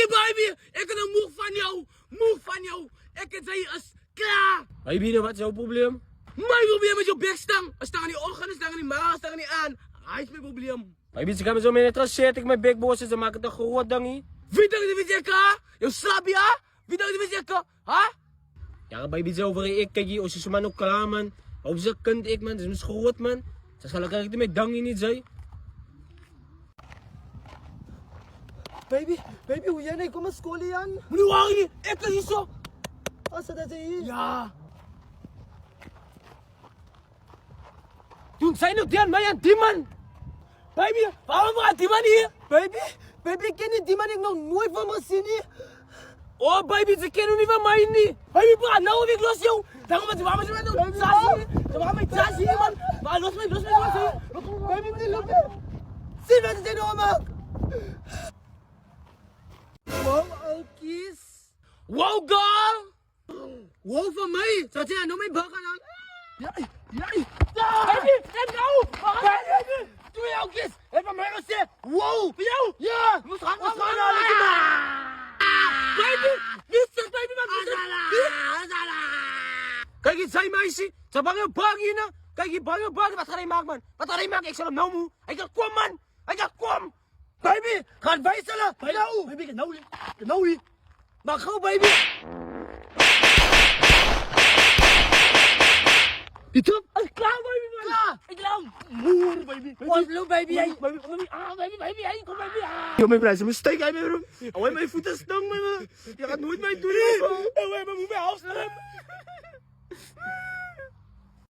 baby, ik ben moe van jou. Moe van jou. Ik en zij is klaar. Baby, wat is jouw probleem? Mijn probleem met jouw bekstang. Een stang in die ogen, een stang in die maag, een stang in die aan. Hij is mijn probleem. Baby, ze gaan me zo mee interesseerd. Ik mijn big boss ze maken het groot dangie. Wie dacht je dat je jou slap ja? Wie dacht je dat je ha? Ja, baby, zo over ik kijk je, als je zo man ook klaar man. Op ze kunt ik man, ze is groot man. Ze zal ik met dangie niet zijn. Baby, hoe jij nee, kom naar school Jan. Meneer Wagner, ik kan niet zo. Als dat is hier. Ja. Toen zijn ook die aan mij aan die man. Baby, waarom gaat die man hier? Baby, ik ken niet die man, ik nog nooit van me gezien hier. Oh baby, ze kennen niet van mij niet. Baby, praat nou weer los joh. Daarom dat ze waarom met doen. Ze waarom met Sassi hier man. Maar los mee. Baby, niet lopen. Zie wat ze nou maken. Wow, Alkies. Wow, girl. Wow, van mij. Zou jij nou mijn bak aan? Ja. Baby, let go. Baby, doe jou kies. Het van mij gezegd. Wow. Voor jou? Ja. We moeten gaan. Baby, niet zeg baby, Kijk eens, zij meisje. Ze bang een bag hier nou. Kijk hier, bang een bag. Wat ga je maken man? Wat ga je maken? Ik zal hem nou moe. Hij zegt kom man. Hij zegt kom. baby, gaat wijzelen. Nou. Baby, nou hier. Maar gauw, baby. Die trap. Klaar, baby, man. Klaar. Ik klaar. Moer, baby. Hallo, baby. Baby, Baby, kom, baby. Yo, mijn prijs, mijn steek uit mijn room. Oh, mijn voeten stang met me. Je gaat nooit mij doen. Oh, we moeten mij afslaan.